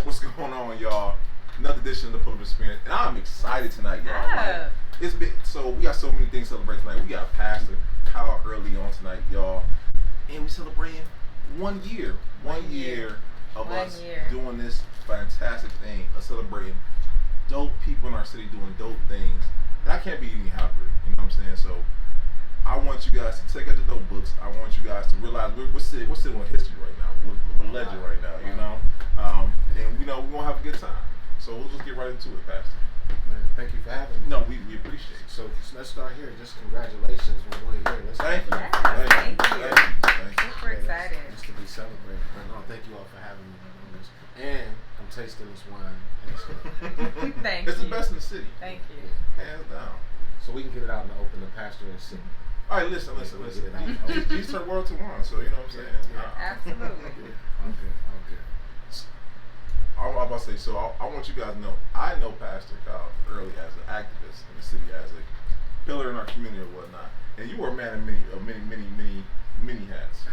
What's going on, y'all? Another edition of the Public Experience, and I'm excited tonight, y'all. Yeah. Like, it's been so we got so many things to celebrate tonight. We got Pastor Kyle Earley on tonight, y'all, and we celebrating 1 year, one year of us doing this fantastic thing of celebrating dope people in our city doing dope things. And I can't be any happier, you know what I'm saying? So I want you guys to take out your notebooks. I want you guys to realize we're sitting with history right now. We're legend right now, you know? And we know we're going to have a good time. So we'll just get right into it, Pastor. Man, thank you for having me. No, we appreciate it. So let's start here. Just congratulations on 1 year. Thank you. Thank you. Thank you. Super excited. Just to be celebrated. No, thank you all for having me on this. And I'm tasting this wine. And it's good. Thank It's you. the best in the city. Thank you. Hands down. So we can get it out in the open. The pastor is sick. All right, listen. Jesus turned world to one, so you know what I'm saying? Absolutely. I'm good. I'm about to say, so I want you guys to know, I know Pastor Kyle Earley as an activist in the city, as a pillar in our community or whatnot. And you are a man of many hats.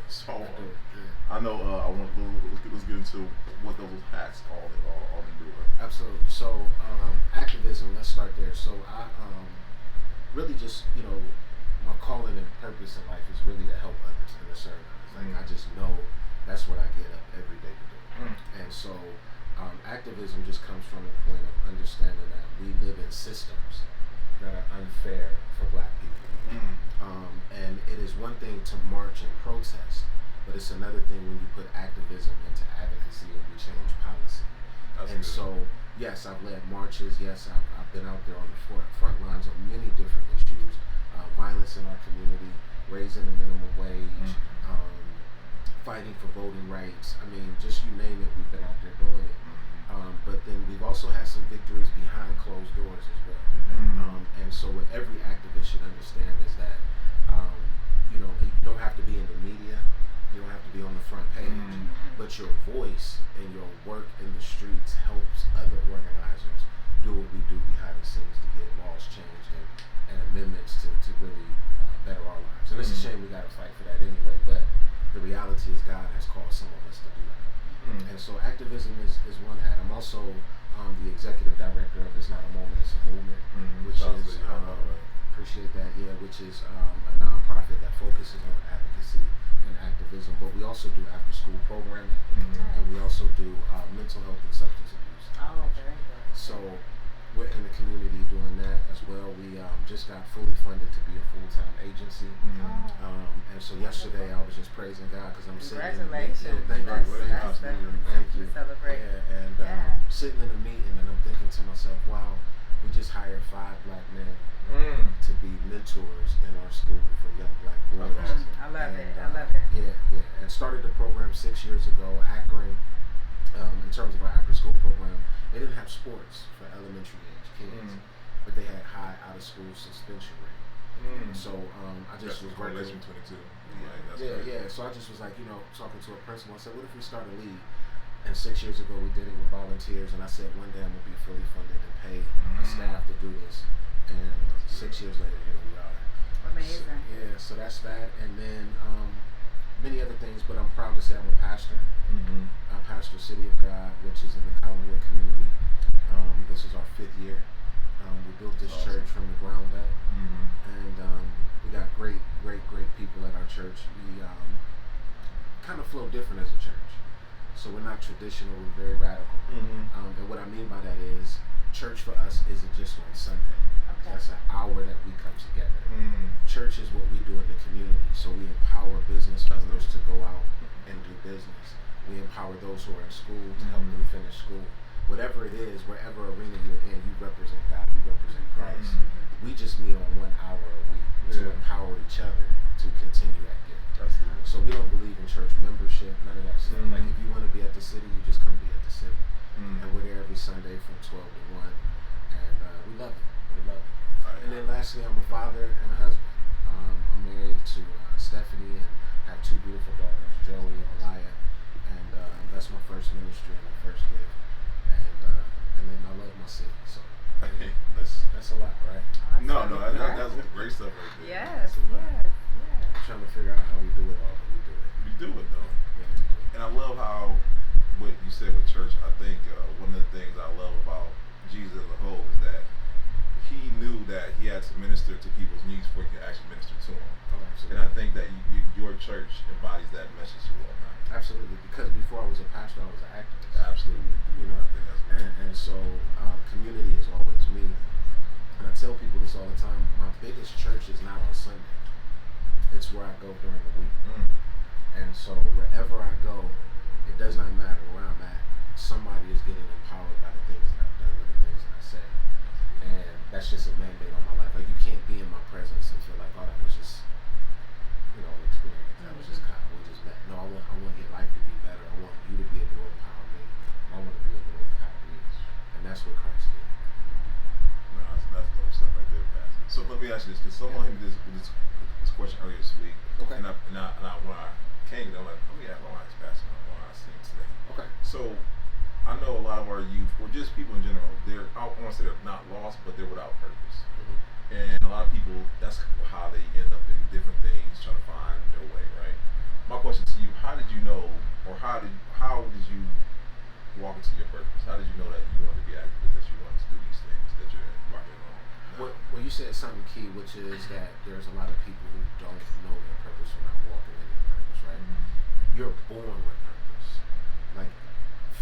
So I know let's get into what those hats all be doing. Absolutely. So activism. Let's start there. So I really just my calling and purpose in life is really to help others and to serve others. Like I just know that's what I get up every day to do. And so activism just comes from a point of understanding that we live in systems that are unfair for black people. And it is one thing to march and protest, but it's another thing when you put activism into advocacy and we change policy. That's and good. So, yes, I've led marches. Yes, I've been out there on the front lines on many different issues. Violence in our community, raising the minimum wage, fighting for voting rights. I mean, just you name it, we've been out there doing it. But then we've also had some victories behind closed doors as well. And so what every activist should understand is that, you don't have to be in the media, you don't have to be on the front page, but your voice and your work in the streets helps other organizers do what we do behind the scenes to get laws changed and amendments to really better our lives. And it's a shame we got to fight for that anyway, but the reality is God has called some of us to do that. And so activism is one hat. I'm also the executive director of It's Not a Moment, It's a Movement, which is, appreciate that, which is a nonprofit that focuses on advocacy and activism, but we also do after school programming, and we also do mental health and substance abuse. Oh, very good. So we're in the community doing that as well. We just got fully funded to be a full-time agency. And so yesterday I was just praising God because I'm sitting in the meeting. Thank you. Celebrate. Yeah, and sitting in a meeting and I'm thinking to myself, wow, we just hired 5 black men to be mentors in our school for young black boys. I love it. Yeah. And started the program 6 years ago. Akron, in terms of our after-school program, they didn't have sports for elementary age kids, but they had high out-of-school suspension rate. So I just was correlation 22. So I just was like, talking to a principal. I said, what if we start a league? And 6 years ago we did it with volunteers, and I said one day I'm gonna be fully funded to pay a staff to do this. And 6 years later, here we are. Amazing. So that's that, and then many other things. But I'm proud to say I'm a pastor. I pastor City of God, which is in the Collinwood community. This is our 5th year. We built this church from the ground up, and we got great people at our church. We kind of flow different as a church, so we're not traditional. We're very radical. And what I mean by that is, church for us isn't just on Sunday. Okay. That's an hour that we come together. Church is what we do in the community. So we empower business owners to go out and do business. We empower those who are in school to help them finish school. Whatever it is, wherever arena you're in, you represent God, you represent Christ. We just meet on 1 hour a week to empower each other to continue that gift. So we don't believe in church membership, none of that stuff. Like if you want to be at the city, you just come be at the city. And we're there every Sunday from 12 to 1. And we love it. Right. And then lastly, I'm a father and a husband. I'm married to Stephanie and have 2 beautiful daughters, Joey and Malaya. And that's my first ministry and my first gift. And then I love my city. So that's a lot, right? Awesome. That's great stuff right there. Yes. I'm trying to figure out how we do it all, but we do it. You do it though. Yeah, we do it. And I love how what you said with church, I think one of the things I love about Jesus as a whole is that he knew that he had to minister to people's needs before he could actually minister to them. Oh, and I think that your church embodies that message as well, man. Absolutely, because before I was a pastor, I was an activist. Absolutely. You know, I think that's and so community is always me. And I tell people this all the time, my biggest church is not on Sunday. It's where I go during the week. And so wherever I go, it does not matter where I'm at, somebody is getting empowered by the things that I've done or the things that I say. And that's just a mandate on my life. Like, you can't be in my presence and feel like, oh, that was just, an experience. That was just kind of, we just met. No, I want your life to be better. I want you to be able to empower me. And I want to be able to empower you. And that's what Christ did. No, that's dope stuff right there, Pastor. So let me ask you this, because someone hit me this question earlier this week. Okay. And when I came, I'm like, let me ask Pastor why I sing today. Okay. So I know a lot of our youth, or just people in general, I don't want to say they're not lost, but they're without purpose. And a lot of people, that's how they end up in different things, trying to find their way, right? My question to you, how did you know, or how did you walk into your purpose? How did you know that you wanted to be active, that you wanted to do these things that you're embarking on? Well, you said something key, which is that there's a lot of people who don't know their purpose or not walking in their purpose, right? You're born with purpose. Like,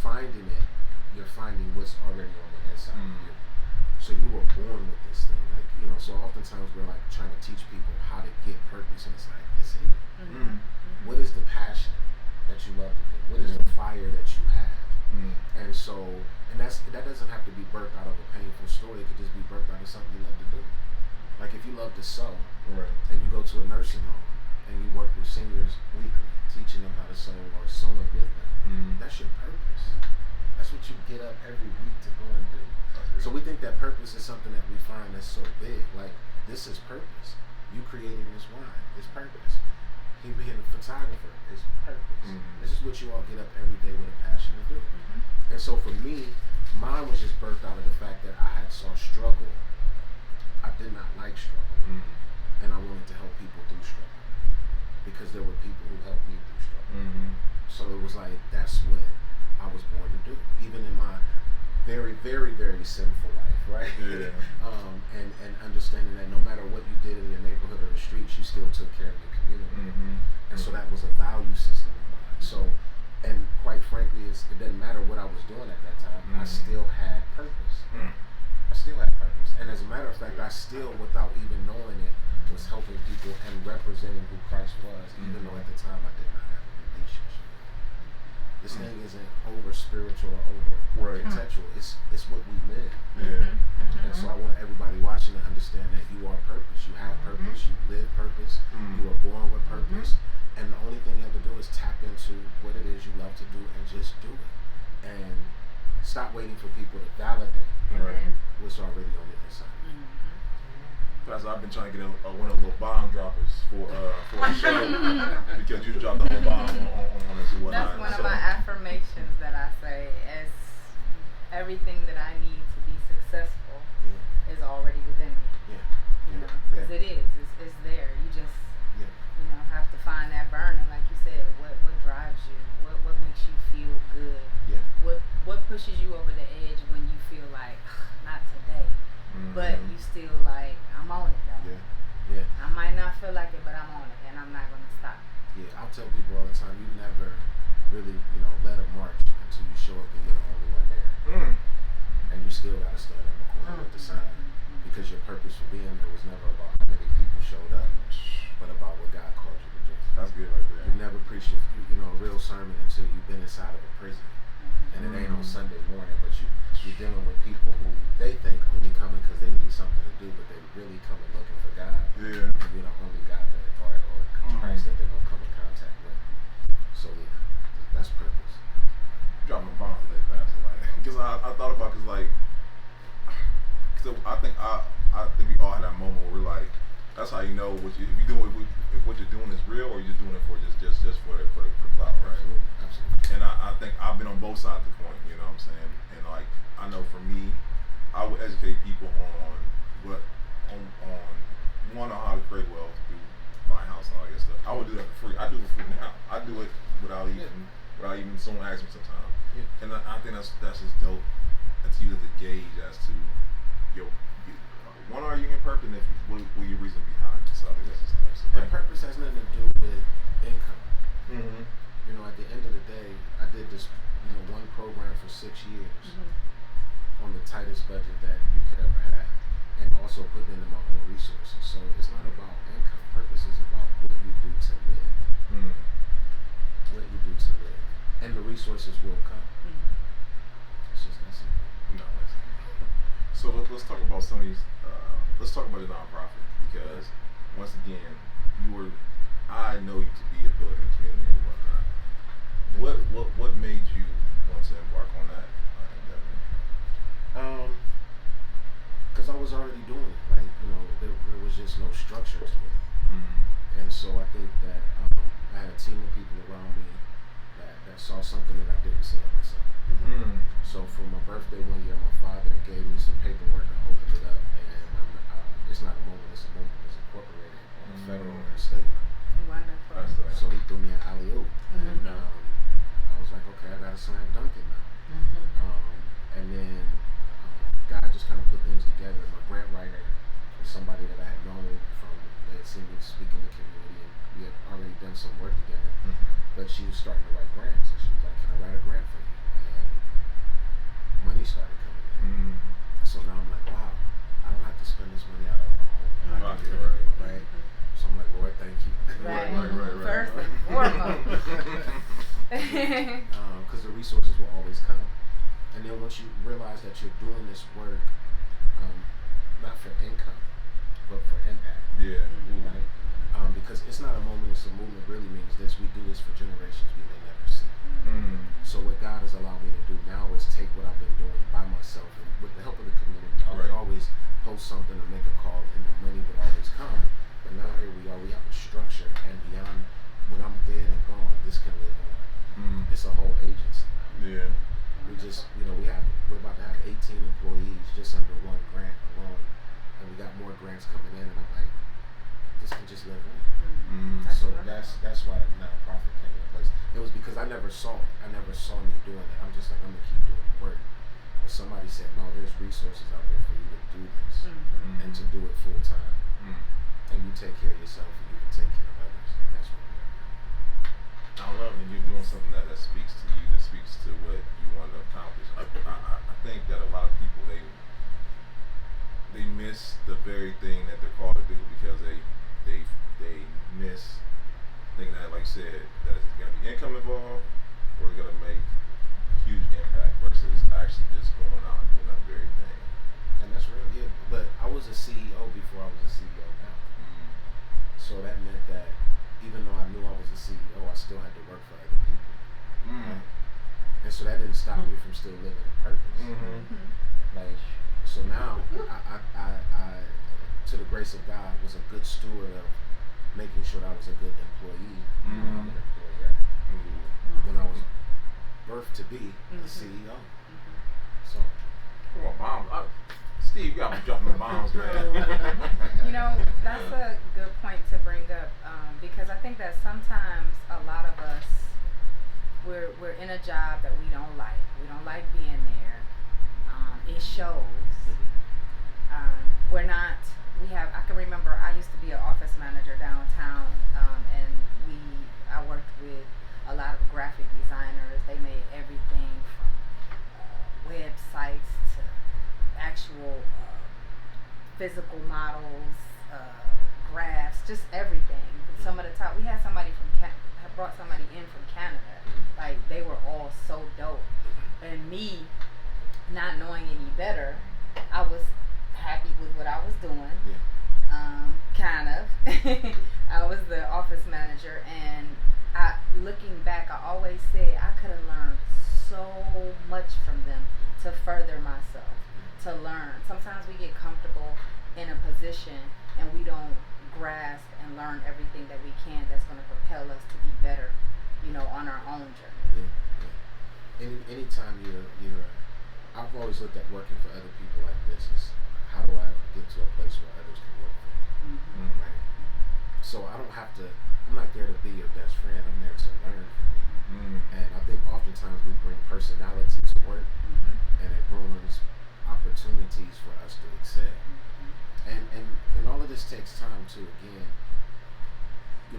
finding it, you're finding what's already on the inside of you. So you were born with this thing. Like, so oftentimes we're like trying to teach people how to get purpose, and it's like, it's in you. What is the passion that you love to do? What is the fire that you have? And so, that doesn't have to be birthed out of a painful story. It could just be birthed out of something you love to do. Like, if you love to sew, right, and you go to a nursing home and you work with seniors weekly, teaching them how to sew or sewing with them, that's your purpose. That's what you get up every week to go and do. So we think that purpose is something that we find that's so big. Like, this is purpose. You creating this wine is purpose. He being a photographer is purpose. This is what you all get up every day with a passion to do. And so for me, mine was just birthed out of the fact that I had saw struggle. I did not like struggle. And I wanted to help people through struggle. Because there were people who helped me through struggle. So it was like, that's what I was born to do. Even in my very, very, very sinful life, right? Yeah. And understanding that no matter what you did in your neighborhood or the streets, you still took care of your community. And so that was a value system of mine. So, and quite frankly, it doesn't matter what I was doing at that time, I still had purpose. I still had purpose. And as a matter of fact, I still, without even knowing it, was helping people and representing who Christ was, even though at the time I did not have a relationship. This thing isn't over spiritual or over contextual. It's what we live. And so I want everybody watching to understand that you are purpose. You have purpose. You live purpose. You were born with purpose. And the only thing you have to do is tap into what it is you love to do and just do it. And stop waiting for people to validate what's already on the inside. Pastor, I've been trying to get one of those little bomb droppers for a show because you dropped the whole bomb on us and whatnot. That's one of my affirmations that I say is everything that I need to be successful is already within me. Because it is. It's there. You just have to find that burning, like you said. What drives you? What makes you feel good? What pushes you over the edge when you feel like not today, but you still like I'm on it though. I might not feel like it, but I'm on it, and I'm not gonna stop. I'll tell people all the time, you never really, let a march until you show up and you're the only one there. And you still gotta stand on the corner with the sign, because your purpose for being there was never about how many people showed up, but about what God called you to do. That's good right there. You never preach a real sermon until you've been inside of a prison. And it ain't on Sunday morning, but you're dealing with people who they think only coming because they need something to do, but they really coming looking for God. And you're the only God or Christ that they're going to come in contact with. So that's purpose. Dropping a bomb today, Pastor. Because I thought about because I think we all had that moment where we're like, that's how you know if you're doing if what you're doing is real or you're doing it for just for clout, right? Absolutely. And I think I've been on both sides of the coin, you know what I'm saying? And like I know for me, I would educate people on how to create wealth through buying house and all that stuff. I would do that for free. I do it for free now. I do it without even Right? Even someone asks me sometimes. Yeah. And I think that's just dope. That's used as a gauge as to your one, are you in purpose, and if what your reason behind it. So I think that's just dope. So and purpose has nothing to do with income. Mm-hmm. You know, at the end of the day, I did this, one program for 6 years on the tightest budget that you could ever have, and also putting in my own resources. So it's not about income. Purpose is about what you do to live. What you do to live, and the resources will come. It's just that simple. No. So let's talk about some of these. Let's talk about your nonprofit, because once again, I know you to be a pillar in the community and whatnot. What made you want to embark on that endeavor? Because I was already doing it. Like, there was just no structure to it. And so I think that I had a team of people around me that saw something that I didn't see in myself. So for my birthday one year, my father gave me some paperwork. I opened it up, and it's not a moment, it's a movement. It's incorporated on the federal and state level. Wonderful. So he threw me an alley-oop, and I was like, okay, I gotta slam dunk it now. And then God just kind of put things together. My grant writer was somebody that I had known from, they had seen me speak in the community, and we had already done some work together. But she was starting to write grants, and she was like, can I write a grant for you? And money started coming in. So now I'm like, wow, I don't have to spend this money out of my own pocket, right? So I'm like, Lord, thank you. Right. Right. First and foremost. Because the resources will always come. And then once you realize that you're doing this work, not for income, but for impact. Yeah. Right? Because it's not a moment, it's a movement. Really means this: we do this for generations we may never see. So what God has allowed me to do now is take what I've been doing by myself, and with the help of the community, I would always post something or make a call, and the money would always come. But now here we are, we have a structure, and beyond when I'm dead and gone, this can live on. It's a whole agency now. Yeah. We just, we're about to have 18 employees just under one grant alone, and we got more grants coming in, and I'm like, this can just live on. So that's why the nonprofit came into place. It was because I never saw it. I never saw me doing it. I'm just like, I'm gonna keep doing the work. But somebody said, no, there's resources out there for you to do this and to do it full time. And you take care of yourself, and you can take care of others, and that's what we're doing. I love it. You're doing something that speaks to you, that speaks to what you want to accomplish. I think that a lot of people, they miss the very thing that they're called to do, because they miss thinking that, like you said, that it's going to be income involved, or it's going to make huge impact, versus actually just going out and doing that very thing. And that's real, yeah. But I was a CEO before I was a CEO now. So that meant that even though I knew I was a CEO, I still had to work for other people. Right? And so that didn't stop me from still living in purpose. Like, so now I, to the grace of God, was a good steward of making sure that I was a good employee when I'm an employer. When I was birthed to be a CEO. So, come on, bombs. Steve, you got me dropping bombs, man. That's a good point to bring up, because I think that sometimes a lot of us, we're in a job that we don't like. We don't like being there. It shows. I can remember I used to be an office manager downtown, and I worked with a lot of graphic designers. They made everything from websites to actual physical models, graphs, just everything. Some of the top, we had somebody brought somebody in from Canada. Like, they were all so dope. And me, not knowing any better, I was happy with what I was doing. Kind of. I was the office manager, and looking back, I always say I could have learned so much from them to further myself, to learn. Sometimes we get comfortable in a position and we don't grasp and learn everything that we can that's going to propel us to be better, on our own journey. Anytime I've always looked at working for other people like this is, how do I get to a place where others can work for me? Right? So I'm not there to be your best friend. I'm there to learn from you. And I think oftentimes we bring personality to work, and it ruins opportunities for us to excel. And all of this takes time too. Again,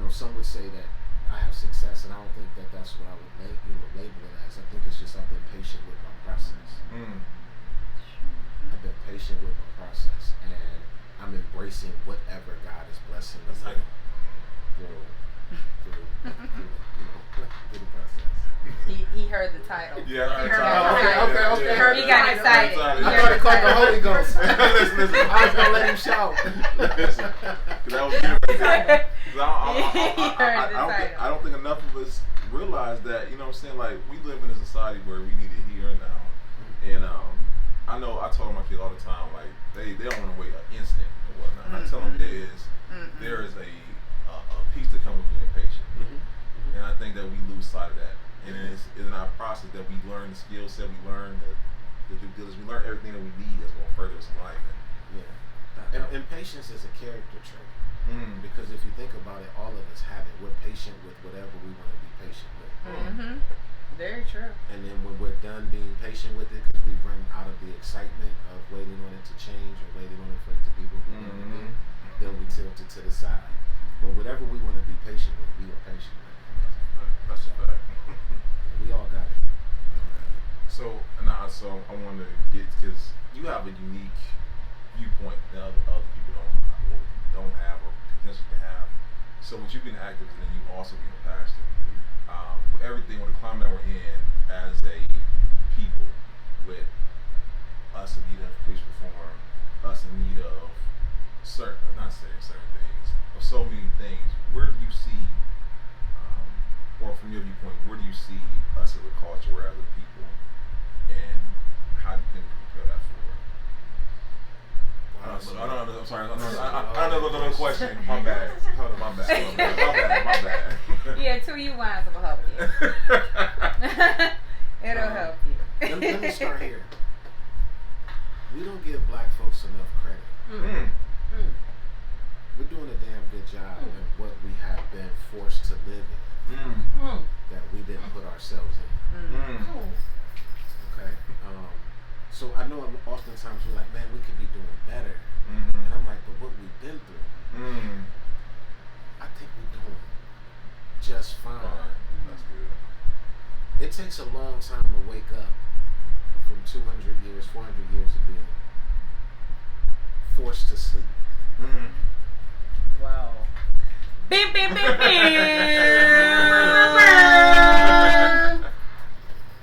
some would say that I have success, and I don't think that that's what I would label it as. I think it's just I've been patient with my process. I've been patient with my process, and I'm embracing whatever God is blessing me through the process. He heard the title. Yeah, he heard the title. Okay. He got excited. I thought it called the Holy Ghost. listen. I was gonna let him shout. Listen, because that was beautiful. I don't think enough of us realize that. You know what I'm saying? Like, we live in a society where we need it here and now. And I know I told my kids all the time, like they don't want to wait an instant and whatnot. And I tell them there is a piece to come with being patient. And I think that we lose sight of that. And it's in our process that we learn the skill set, we learn the due diligence, we learn everything that we need that's going to further us in life. And patience is a character trait. Because if you think about it, all of us have it. We're patient with whatever we want to be patient with. Very true. And then when we're done being patient with it, because we've run out of the excitement of waiting on it to change or waiting on it for it to be what we want to be, then we tilt it to the side. But whatever we want to be patient with, we are patient with. That's a fact. We all got it. So I wanted to get, because you have a unique viewpoint that other people don't have or potentially have. So with you being active and then you also being a pastor, with everything, with the climate that we're in as a people, with us in need of police reform, us in need of certain things, of so many things, where do you see, or from your viewpoint, where do you see us as a culture or as a people, and how do you think we can prepare that forward? I'm sorry. I know another question. My bad. My bad. Yeah, 2 U lines will help you. It'll help you. Let me start here. We don't give black folks enough credit. We're doing a damn good job in what we have been forced to live in that we didn't put ourselves in. Okay? So I know oftentimes we're like, man, we could be doing better. And I'm like, but what we've been through, I think we're doing just fine. That's good. It takes a long time to wake up from 200 years, 400 years of being forced to sleep. Wow. Beep, beep, beep, beep.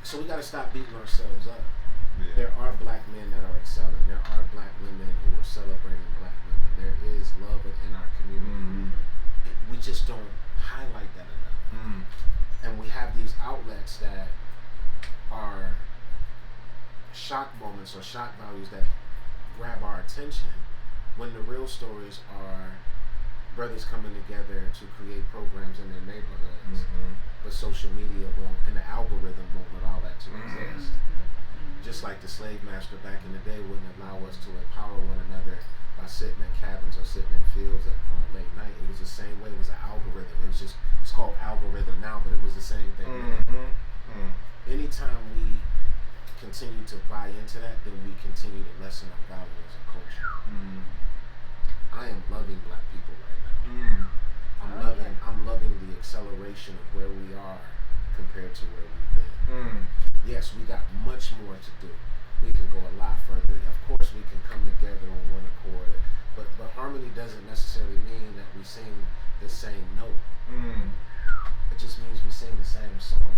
So we got to stop beating ourselves up. Yeah. There are black men that are excelling. There are black women who are celebrating black women. There is love in our community. We just don't highlight that enough. And we have these outlets that are shock moments or shock values that grab our attention, when the real stories are brothers coming together to create programs in their neighborhoods, but social media won't, and the algorithm won't allow that to exist. Just like the slave master back in the day wouldn't allow us to empower one another by sitting in cabins or sitting in fields on a late night. It was the same way. It was an algorithm. It's called algorithm now, but it was the same thing. Anytime we continue to buy into that, then we continue to lessen our value as a culture. I am loving black people right now. I'm loving the acceleration of where we are compared to where we've been. Yes, we got much more to do. We can go a lot further. Of course, we can come together on one accord, but harmony doesn't necessarily mean that we sing the same note. It just means we sing the same song.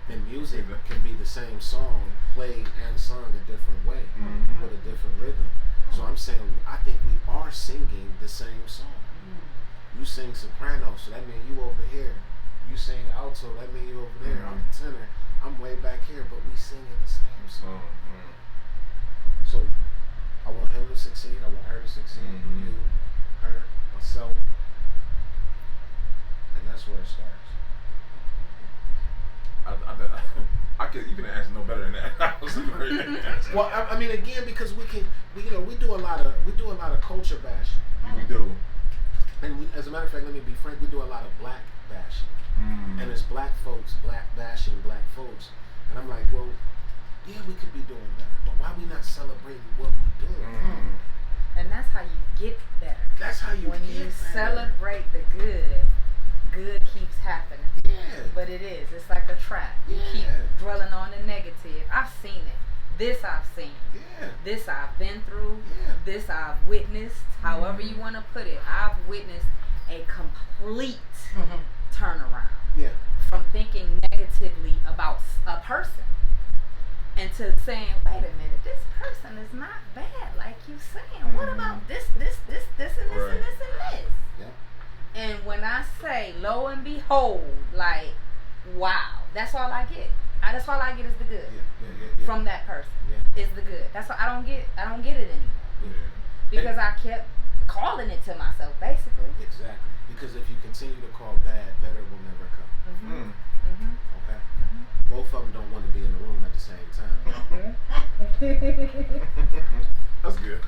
And music can be the same song, played and sung a different way, with a different rhythm. So I'm saying, I think we are singing the same song. You sing soprano, so that means you over here. You sing alto, that means you over there. I'm tenor, I'm way back here, but we singing the same song. So I want him to succeed, I want her to succeed, you, her, myself. And that's where it starts. You can answer no better than that. Well, I mean, again, because we do a lot of culture bashing. We do. And as a matter of fact, let me be frank, we do a lot of black bashing. And it's black folks, black bashing black folks. And I'm like, well, yeah, we could be doing better, but why we not celebrating what we doing? And that's how you get better. That's how you when get you better. Celebrate the good keeps happening. Yeah. But it's like a trap. You keep dwelling on the negative. I've seen it. This I've seen. Yeah. This I've been through. Yeah. This I've witnessed. However you want to put it. I've witnessed a complete turnaround. Yeah. From thinking negatively about a person into saying, wait a minute, this person is not bad like you saying. What about this, and this, and this, and this? Yeah. And when I say, lo and behold, like, wow, that's all I get. That's all I get is the good from that person. Is the good. That's what I don't get it anymore. Because I kept calling it to myself, basically. Exactly. Because if you continue to call bad, better will never come. Okay. Both of them don't want to be in the room at the same time. That's good.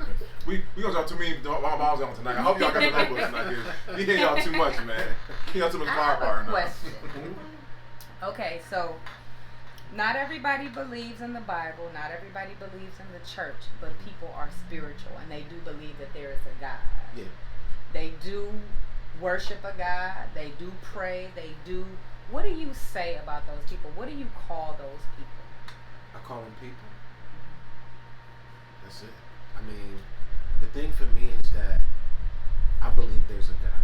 We gonna talk too many while I was on tonight. I hope y'all got the notebooks tonight. We hear y'all too much, man. We got too much firepower now. Question. Okay, so not everybody believes in the Bible. Not everybody believes in the church, but people are spiritual and they do believe that there is a God. Yeah. They do worship a God. They do pray. They do. What do you say about those people? What do you call those people? I call them people. That's it. I mean, the thing for me is that I believe there's a God.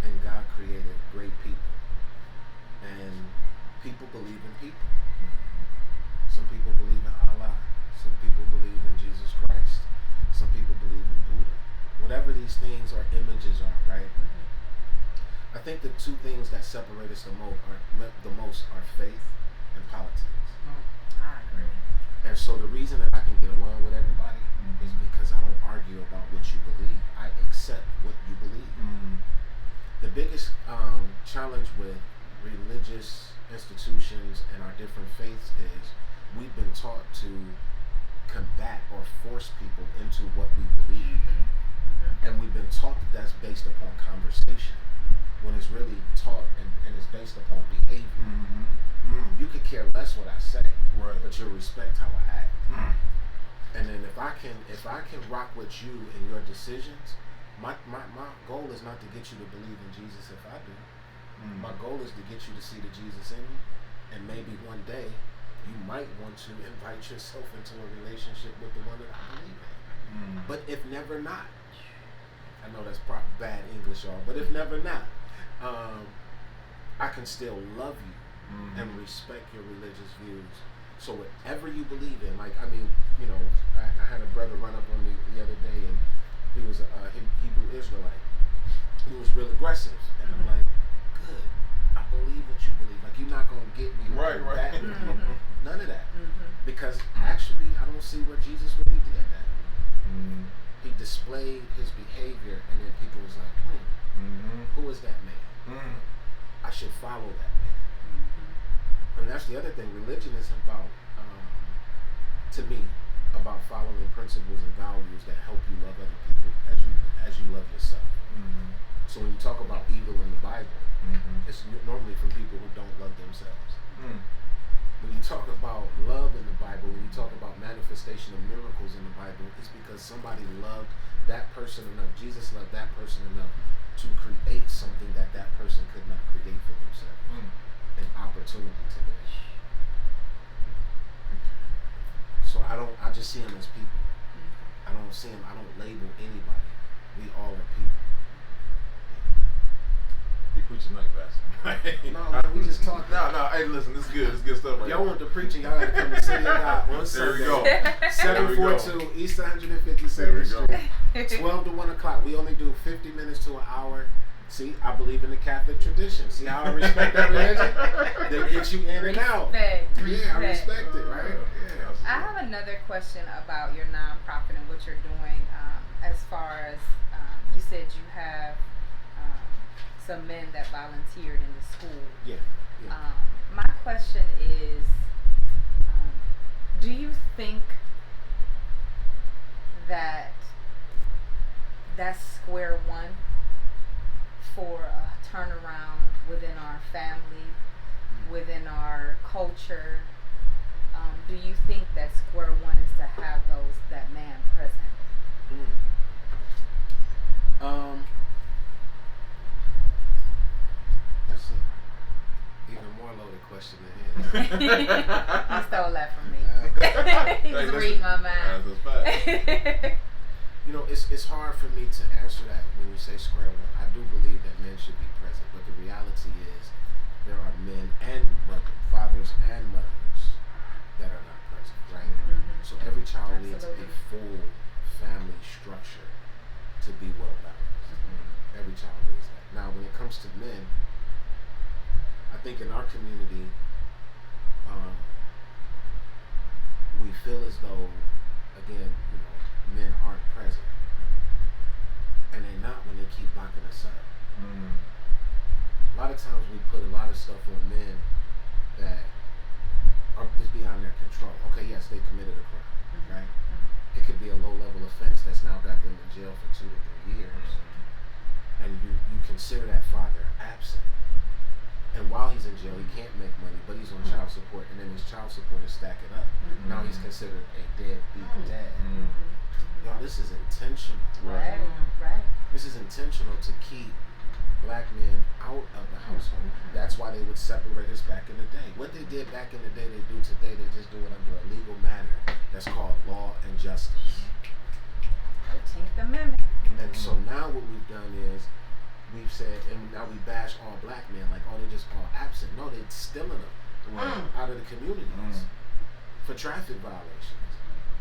And God created great people. And people believe in people. Some people believe in Allah. Some people believe in Jesus Christ. Some people believe in Buddha. Whatever these things or images are, right? I think the two things that separate us the most are faith and politics. I agree. And so the reason that I can get along with everybody is because I don't argue about what you believe. I accept what you believe. The biggest challenge with religious institutions and our different faiths is we've been taught to combat or force people into what we believe. And we've been taught that that's based upon conversation, when it's really taught and it's based upon behavior. You could care less what I say, but you'll respect how I act. And then if I can rock with you in your decisions, my goal is not to get you to believe in Jesus if I do. My goal is to get you to see the Jesus in me, and maybe one day you might want to invite yourself into a relationship with the one that I believe in. But if never not, I know that's bad English, y'all, but if never not, I can still love you and respect your religious views. So whatever you believe in, like, I mean, you know, I had a brother run up on me the other day, and he was a Hebrew Israelite. He was real aggressive, and I'm like, good, I believe what you believe. Like, you're not going to get me to go back with you. None of that. Because actually, I don't see where Jesus really did that. He displayed his behavior, and then people was like, who is that man? I should follow that man. And that's the other thing. Religion is about, to me, about following principles and values that help you love other people as you love yourself. So when you talk about evil in the Bible, it's normally from people who don't love themselves. When you talk about love in the Bible, when you talk about manifestation of miracles in the Bible, it's because somebody loved that person enough. Jesus loved that person enough to create something that person could not create for themselves. An opportunity to live. So I just see them as people. I don't label anybody. We all are people. You preach tonight, Pastor. No, man, we just talking. No, hey, listen, this is good. This is good stuff right Y'all want the preaching, y'all gotta come to City of God on Sunday. There we go. 742 East 152nd Street. 12 to 1 o'clock. We only do 50 minutes to an hour. See, I believe in the Catholic tradition. See how I respect that religion? They get you in and out. Yeah, I respect it, right? Yeah. I have another question about your nonprofit and what you're doing. As far as you said, you have some men that volunteered in the school. Yeah. My question is, do you think that that's square one for a turnaround within our culture, do you think that square one is to have that man present? That's an even more loaded question than his. You stole that from me. He was reading my mind. You know, it's hard for me to answer that when you say square one. I do believe that men should be present, but the reality is there are men and fathers and mothers that are not present, right? Mm-hmm. So every child needs a full family structure to be well balanced. Mm-hmm. Every child needs that. Now, when it comes to men, I think in our community, we feel as though, again, you know, men aren't present, and they're not when they keep locking us up. Mm. A lot of times we put a lot of stuff on men that is beyond their control. Okay, yes, they committed a crime, mm-hmm. right? Mm-hmm. It could be a low-level offense that's now got them in jail for 2 to 3 years, mm-hmm. and you consider that father absent. And while he's in jail, he can't make money, but he's on child support, and then his child support is stacking up. Mm-hmm. Now he's considered a deadbeat dad. Mm-hmm. Y'all, this is intentional. Right. This is intentional to keep black men out of the household. Mm-hmm. That's why they would separate us back in the day. What they did back in the day, they do today. They just do it under a legal manner that's called law and justice. 13th Amendment. And so now what we've done is, we've said, and now we bash all black men like, oh, they're just all absent. No, they're stealing them out of the communities for traffic violations,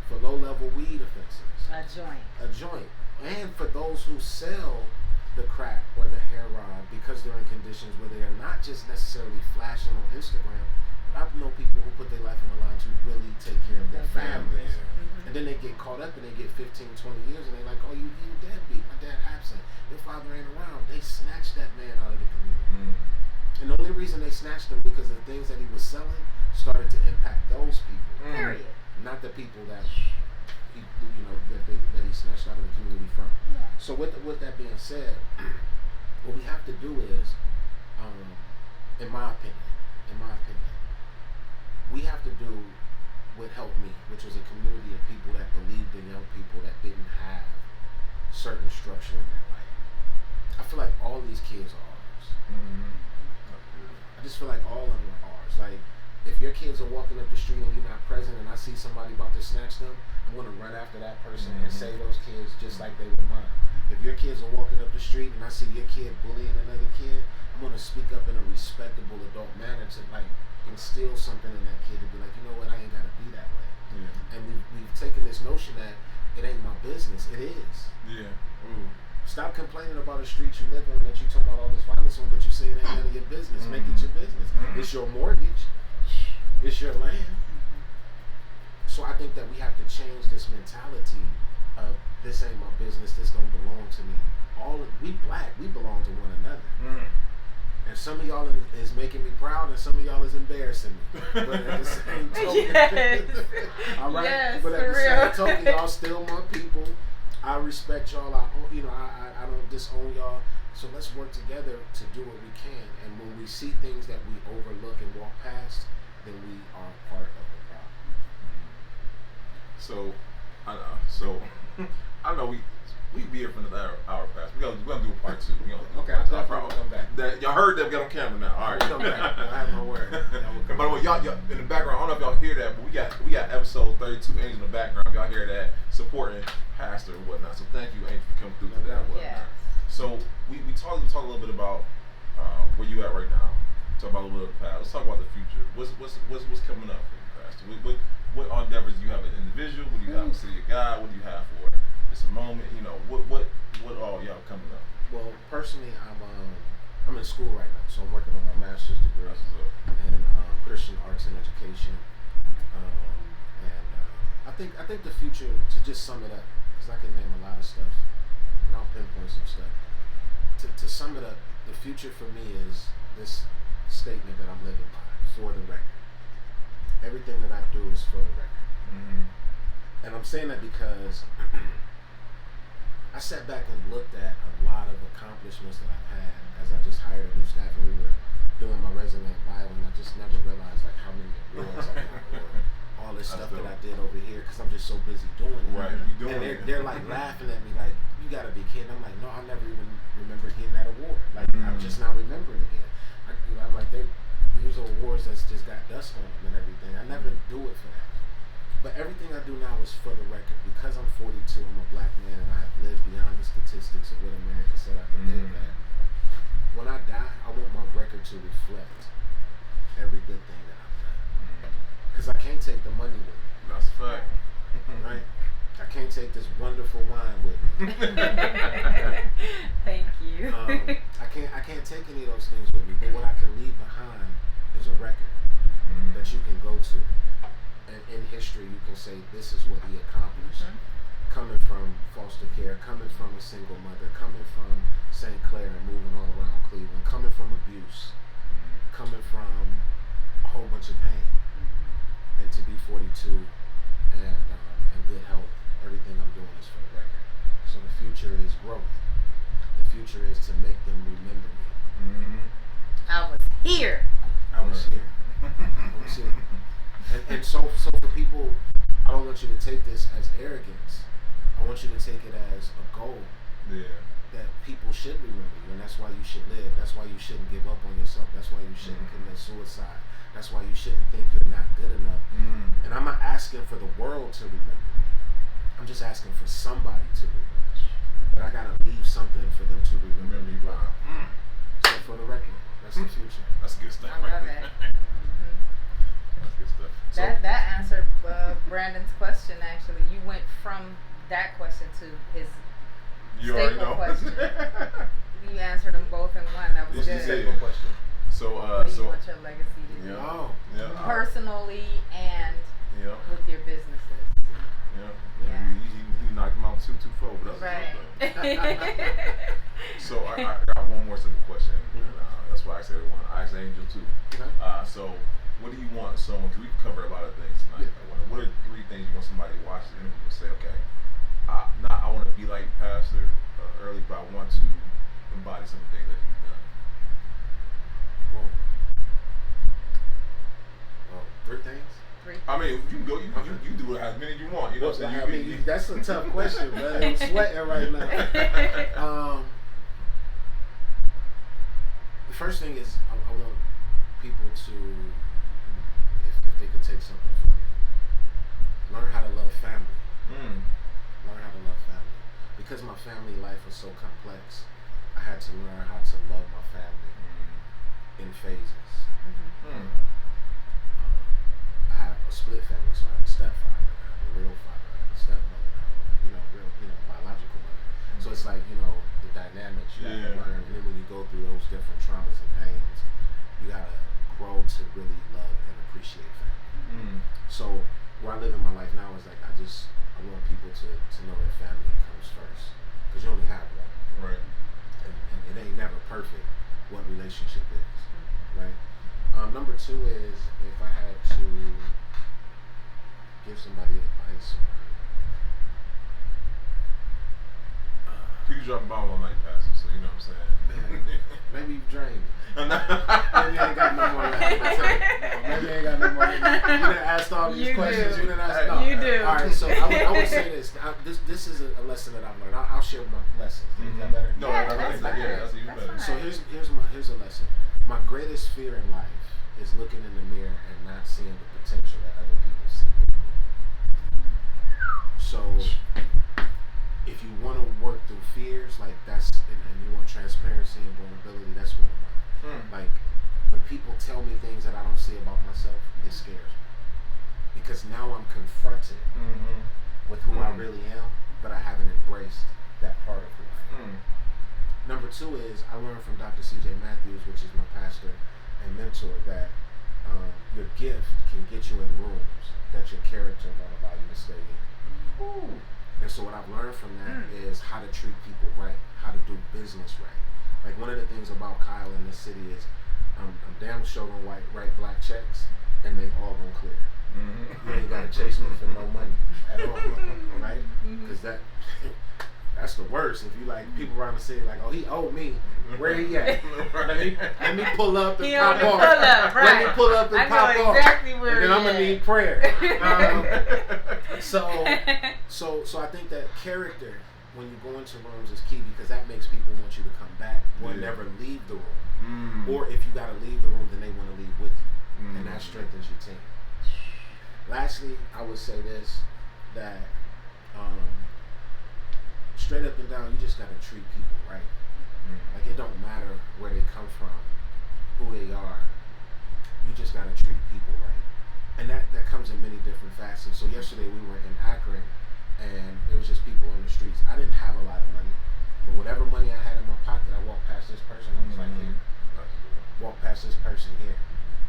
for low-level weed offenses. A joint. And for those who sell the crack or the heroin because they're in conditions where they are not just necessarily flashing on Instagram, but I know people who put their life on the line to really take care of their families. Mm-hmm. And then they get caught up and they get 15, 20 years and they're like, oh, you deadbeat, my dad absent, your father ain't around. They snatched that man out of the community. And the only reason they snatched him because the things that he was selling started to impact those people. Period. Not the people that he, that he snatched out of the community from. Yeah. So with that being said, what we have to do is, in my opinion, we have to do what helped me, which was a community of people that believed in young people that didn't have certain structure in their life. I feel like all these kids are ours. Mm-hmm. I just feel like all of them are ours. Like, if your kids are walking up the street and you're not present and I see somebody about to snatch them, I'm going to run after that person and save those kids just like they were mine. If your kids are walking up the street and I see your kid bullying another kid, I'm going to speak up in a respectable adult manner to like instill something in that kid to be like, you know what, I ain't got to be that way. Yeah. And we've taken this notion that it ain't my business. It is. Yeah. Stop complaining about the street you live on that you talking about all this violence on, but you say it ain't none of your business. Make it your business. It's your mortgage. It's your land. So I think that we have to change this mentality of this ain't my business, this don't belong to me. We black, we belong to one another. And some of y'all is making me proud and some of y'all is embarrassing me. But at the same token, all right? Yes, but at the same token, y'all still my people. I respect y'all. I don't disown y'all. So let's work together to do what we can. And when we see things that we overlook and walk past, then we are part of the problem. I know we be here for another hour past. We're gonna do a part 2. Okay, I'll definitely come back. Y'all heard that we got on camera now. All right, come back. I have my word. By the way, y'all in the background, I don't know if y'all hear that, but we got episode 32 Angel in the background. Y'all hear that supporting Pastor and whatnot. So thank you, Angel, for coming through today and whatnot. Yeah. So we talk a little bit about where you at right now. Talk about a little bit of the past. Let's talk about the future. What's coming up for you, Pastor? What endeavors do you have as an individual? What do you have for City of God? What do you have for this moment? What all y'all coming up? Well, personally, I'm in school right now, so I'm working on my master's degree in Christian arts and education. I think the future, to just sum it up, because I can name a lot of stuff, and I'll pinpoint some stuff. To sum it up, the future for me is this statement that I'm living by, for the record. Everything that I do is for the record. Mm-hmm. And I'm saying that because I sat back and looked at a lot of accomplishments that I've had as I just hired a new staff and we were doing my resume and bio, and I just never realized like how many of I'm just so busy doing it. Right, you doing it. They're like laughing at me like, you gotta be kidding. I'm like, no, I never even remember getting that award. Like, I'm just not remembering again. I'm like, these are awards that's just got dust on them and everything. I never do it for that. But everything I do now is for the record. Because I'm 42, I'm a black man, and I have lived beyond the statistics of what America said I could live at. When I die, I want my record to reflect every good thing that I've done. Because I can't take the money with me. That's a fact. Right? I can't take this wonderful wine with me. Thank you. I can't take any of those things with me. But what I can leave behind is a record that you can go to. And in history, you can say this is what he accomplished. Coming from foster care, coming from a single mother, coming from St. Clair and moving all around Cleveland, coming from abuse, coming from a whole bunch of pain, and to be 42 and in good health, everything I'm doing is for the record. So the future is growth. The future is to make them remember me. I was here. I was here. And so for people, I don't want you to take this as arrogance. I want you to take it as a goal. Yeah. That people should remember you, and that's why you should live. That's why you shouldn't give up on yourself. That's why you shouldn't commit suicide. That's why you shouldn't think you're not good enough. And I'm not asking for the world to remember me. I'm just asking for somebody to remember me. But I gotta leave something for them to remember me by. So for the record, that's the future. That's good stuff. I love it. That's good stuff. So, that answered Brandon's question. Actually, you went from that question to his staple question. You answered them both in one. That was good. Staple question. So, what do you want your legacy to be? Personally and with your businesses. He knocked him out 2-4, but that's right. So I got one more simple question. That's why I said everyone. I asked Angel too. So what do you want someone? Cause we cover a lot of things tonight. What are 3 things you want somebody to watch the interview and say, okay, I want to be like Pastor Earley, but I want to embody some things that he's done. Well, 3 things. I mean, you can go. You do as many as you want. You know what I'm saying? That's a tough question, man. I'm sweating right now. The first thing is I want people to, if they could take something from me, learn how to love family. Learn how to love family. Because my family life was so complex, I had to learn how to love my family in phases. I have a split family, so I have a stepfather, I have a real father, I have a stepmother, I have real biological mother. So it's like, the dynamics you have to learn, and then when you go through those different traumas and pains, you gotta grow to really love and appreciate family. So where I live in my life now is like, I want people to know that family comes first, because you only have one. Right. And it ain't never perfect what relationship is, right? Number 2 is, if I had to give somebody advice you drop a ball on night passes, so you know what I'm saying. Maybe you've drained me. Maybe I ain't got no more left. Maybe I ain't got no more left. You didn't ask all these questions. You didn't ask. No. You do. All right, so I would say this. This is a lesson that I've learned. I'll share my lessons. Is that better? No, that's even better. So here's a lesson. My greatest fear in life is looking in the mirror and not seeing the potential that other people see. So if you want to work through fears, like and you want transparency and vulnerability, that's one of mine. Like, when people tell me things that I don't see about myself, it scares me. Because now I'm confronted with who I really am, but I haven't embraced that part of who I am. Number 2 is, I learned from Dr. C.J. Matthews, which is my pastor and mentor, that your gift can get you in rooms that your character won't allow you to stay in. And so what I've learned from that is how to treat people right, how to do business right. Like, one of the things about Kyle in this city is I'm damn sure gonna write black checks, and they all gonna clear. You ain't gotta chase me for no money at all, right? Because that's the worst. If you like people around the city like, oh, he owed me. Where he at? Let me pull up and pop off. Let me pull up and pop off. Exactly where and then I'm gonna need prayer. So I think that character, when you go into rooms, is key because that makes people want you to come back or never leave the room. Or if you got to leave the room, then they want to leave with you, and that strengthens your team. Lastly, I would say this, that straight up and down, you just got to treat people right. Like, it don't matter where they come from, who they are. You just got to treat people right. And that comes in many different facets. So yesterday we were in Akron, and it was just people on the streets. I didn't have a lot of money, but whatever money I had in my pocket, I walked past this person. I was like, here. Walk past this person here.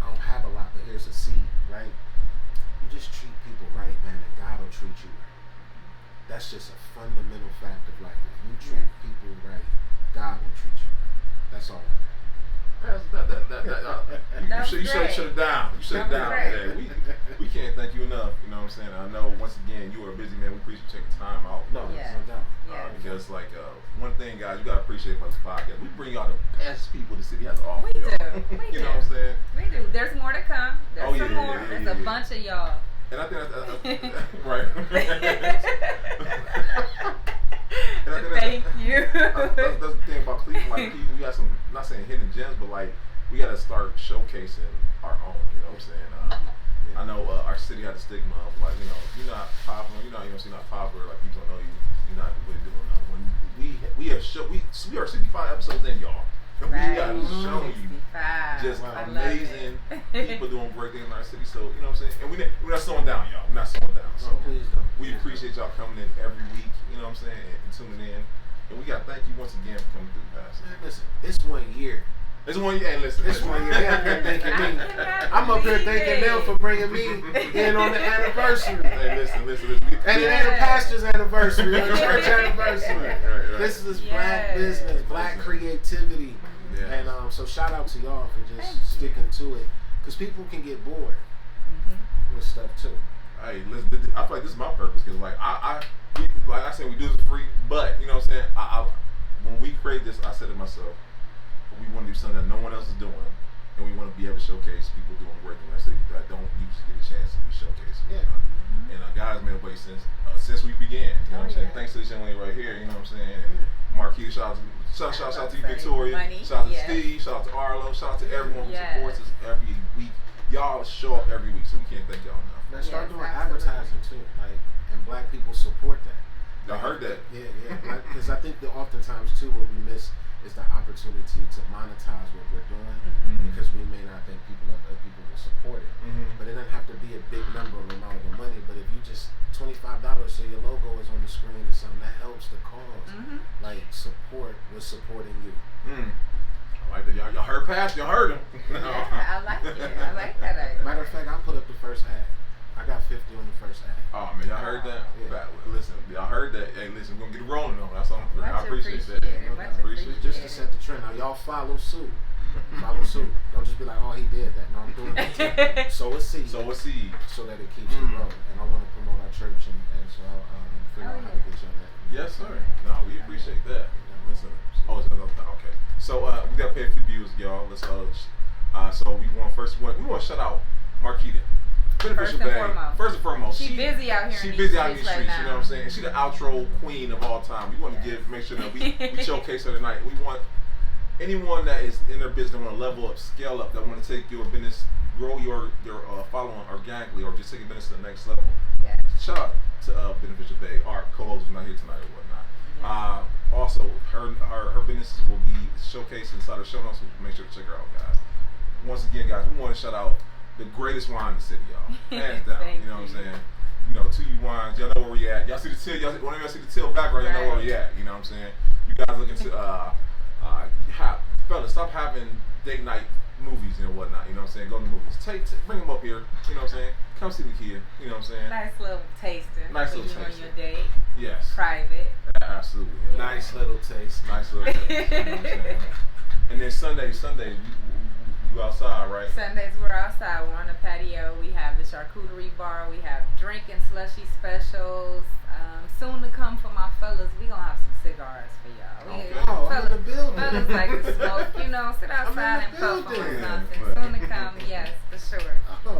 I don't have a lot, but here's a seed, right? You just treat people right, man, and God will treat you right. That's just a fundamental fact of life. If you treat people right, God will treat you right. That's all I have. You shut it down. You shut it down. Yeah, we can't thank you enough. You know what I'm saying? I know, once again, you are a busy man. We appreciate you taking time out. No doubt. Because, like, one thing, guys, you got to appreciate about this podcast. We bring y'all the best people the city has to offer. We do. You know what I'm saying? We do. There's more to come. There's some more. There's a bunch of y'all. And I think that's right. Thank you. That's the thing about Cleveland. Like, we got some, not saying hidden gems, but like, we got to start showcasing our own. You know what I'm saying? I know our city had the stigma of, like, you know, you're not popular. You're not popular. Like, people don't know you. You're not really doing that. When we are 65 episodes in, y'all. And we got to show you just amazing people doing great things in our city. So, you know what I'm saying? And we're not slowing down, y'all. We're not slowing down. So please don't. We appreciate y'all coming in every week, you know what I'm saying, and tuning in. And we got to thank you once again for coming through, guys. Man, listen, it's 1 year. It's 1 year. And listen, it's 1 year. They up here thanking me. I'm up here thanking them for bringing me in on the anniversary. Hey, listen. And it ain't a pastor's anniversary, it's a church anniversary. Right. This is black business, black creativity. And so shout out to y'all for just sticking to it, because people can get bored with stuff too. Hey, listen, I feel like this is my purpose, because like like I said, we do this for free, but you know what I'm saying, I when we create this, I said to myself, we want to do something that no one else is doing, and we want to be able to showcase people doing great things in our city that don't usually get a chance to be showcased. And God has made a way since we began. You know what I'm saying? Thanks to this young lady right here. You know what I'm saying? Marquita, shout out to you, Victoria. Shout out to Steve. Shout out to Arlo. Shout out to everyone who supports us every week. Y'all show up every week, so we can't thank y'all enough. Let's start doing advertising too, like, and black people support that. I heard that. Yeah. Because I think that oftentimes too, what we miss is the opportunity to monetize what we're doing, because we may not think people will support it. But it doesn't have to be a big number or amount of money. But if you just $25 so your logo is on the screen or something, that helps the cause. Like, support was supporting you. I like that. Y'all heard Pastor. Y'all heard him. Yeah, I like it. I like that idea. Matter of fact, I put up the first ad. I got 50 on the first ad. Oh man, y'all heard that? Yeah. Listen, y'all heard that. Hey, listen, we're gonna get it rolling though. That's all. I appreciate that. I appreciate it. Just to set the trend. Now y'all follow suit. Follow suit. Don't just be like, oh, he did that. No, I'm doing that. Sow a seed. So that it keeps you growing. And I want to promote our church, and so I'll figure out how to get y'all that. Yes, sir. No, we appreciate that. Listen. Oh, it's another time. Okay. So we gotta pay a few views, y'all. Let's so we want to shout out Marquita. First and foremost. She busy out here. She busy out in these streets. You know what I'm saying? She's the outro queen of all time. We want to make sure that we showcase her tonight. We want anyone that is in their business, want to level up, scale up, that want to take your business, grow your following organically, or just take your business to the next level. Yeah. Shout out to Beneficial Bay, our co-host who's not here tonight or whatnot. Yeah. Also, her businesses will be showcased inside her show notes, so make sure to check her out, guys. Once again, guys, we want to shout out the greatest wine in the city, y'all. Hands down. You know what I'm saying? You know, 2U Wines, y'all know where we at. Y'all see the till, whenever y'all see the till background, y'all know where we at. You know what I'm saying? You guys looking to fellas, stop having date night movies and whatnot. You know what I'm saying? Go to the movies. Bring them up here. You know what I'm saying? Come see the kid. You know what I'm saying? Nice little taster. Nice little taster. On your date. Yes. Private. Absolutely. Yeah. Nice little taste. Nice little taste. You know what I'm saying? And then Sundays, we go outside, right? Sundays we're outside. We're on the patio. We have the charcuterie bar. We have drink and slushy specials. Soon to come for my fellas. We gonna have some cigars for y'all. Okay. I'm in the building. Fellas like to smoke, you know, sit outside and puff on something. Soon to come, yes, for sure. Oh.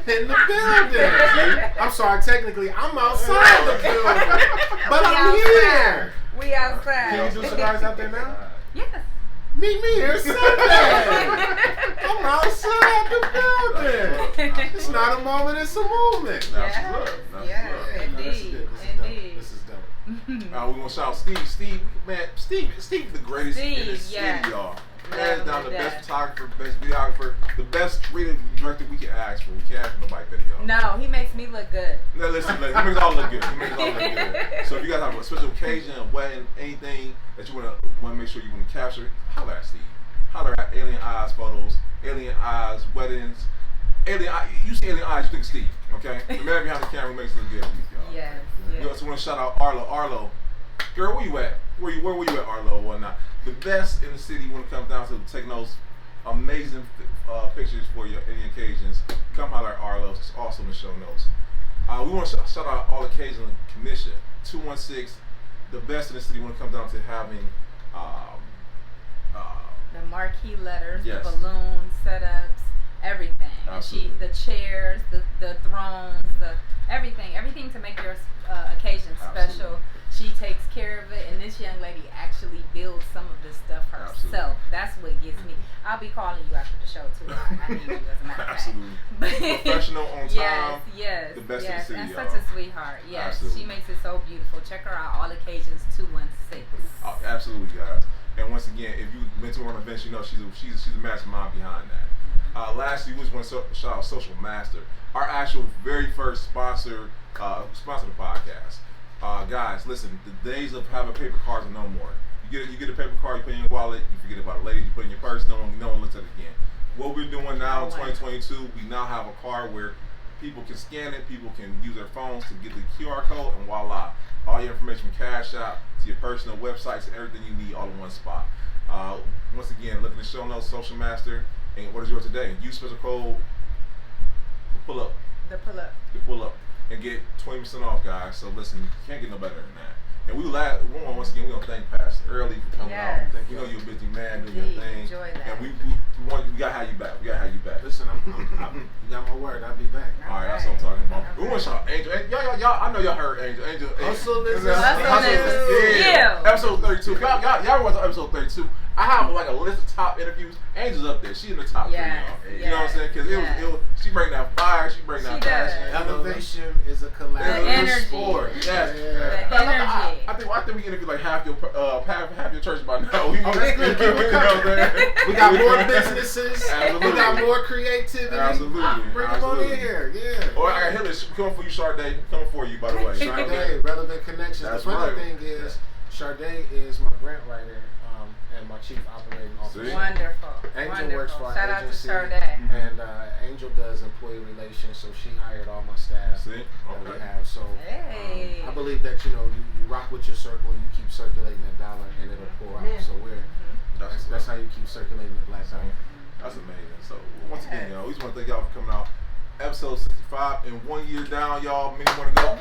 And in the building. I'm sorry, technically, I'm outside the building. But I'm here. We outside. Can you do cigars out there now? Yes. Meet me here Sunday. I'm outside the building. It's not a moment, it's a movement. Yes, indeed. This is dope. We're gonna shout out Steve. Steve the greatest in the city, y'all. Hands down, the best photographer, best videographer, the best creative director we can ask for. We can't ask for nobody better, y'all. No, he makes me look good. No, listen, he makes us all look good. So if you guys have a special occasion, a wedding, anything that you want to make sure you want to capture, holler at Steve. Holler at Alien Eyes Photos, Alien Eyes Weddings. You see Alien Eyes, you think of Steve, okay? The man behind the camera makes it look good every week, y'all. Yes. We also want to shout out Arlo. Arlo, girl, where you at? Where were you at, Arlo, or whatnot? The best in the city when it comes down to taking those amazing pictures for any occasions. Come holler at Arlo. It's also in the show notes. We want to shout out All Occasion Commission 216. The best in the city when it comes down to having the marquee letters, yes, the balloons, setups, everything. Absolutely. And the chairs, the thrones, everything to make your occasion special. She takes care of it, and this young lady actually builds some of this stuff herself. Absolutely. That's what gives me. I'll be calling you after the show too. I need you as a matter of fact. Absolutely. Professional, on time. Yes. The best in the city, and y'all. such a sweetheart. Yes. Absolutely. She makes it so beautiful. Check her out. All Occasions 216. Oh, absolutely, guys. And once again, if you been to her events, you know she's a mastermind behind that. Lastly, we just want to shout out Social Master, our actual very first sponsor the podcast. Guys, listen, the days of having paper cards are no more. You get a paper card, you put it in your wallet, you forget about it later, you put it in your purse, no one looks at it again. What we're doing now in 2022, we now have a card where people can scan it, people can use their phones to get the QR code, and voila. All your information from Cash App to your personal websites and everything you need all in one spot. Once again, look at the show notes, Social Master, and what is yours today? Use special code Pull Up. The Pull Up. And get 20% off, guys. So listen, you can't get no better than that. And once again, we're gonna thank Pastor Earley for coming out. We know you're a busy man doing your thing. Enjoy that. And we gotta have you back. Listen, you got my word. I'll be back. All right, that's what I'm talking about. We want to shout out Angel. Y'all, I know y'all heard Angel. Hustle is episode 32. Y'all watch episode 32. I have like a list of top interviews. Angel's up there. She in the top 3, y'all. You know what I'm saying? Because she bring down fire. She bring down passion. Elevation is a collaborative energy. sport. Yes. The energy. I think we interview like half your church by now. We got more businesses. Absolutely. We got more creativity. Absolutely. Bring them on in here. Yeah. Or I got Hillis coming for you, Sade. Coming for you, by the way. Sade, relevant connections. That's the funny right. thing is, Sade is my grant writer and my chief operating officer. Wonderful. Angel works for our Shout agency. out to Sade. And Angel does employee relations, so she hired all my staff that we have. So I believe that you rock with your circle, you keep circulating that dollar, and it'll pour out. So that's how you keep circulating the black dollar. That's amazing. So once again, y'all, we just want to thank y'all for coming out. Episode 65 and 1 year down, y'all. Many more to go.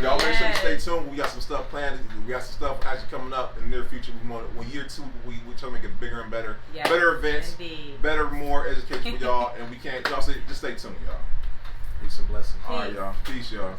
Y'all make sure you stay tuned. We got some stuff planned. We got some stuff actually coming up in the near future. We want year 2. We try to make it bigger and better. Yes, better events, better, more education for y'all. And we can't. Y'all say just stay tuned, y'all. Peace and blessings. All right, y'all. Peace, y'all.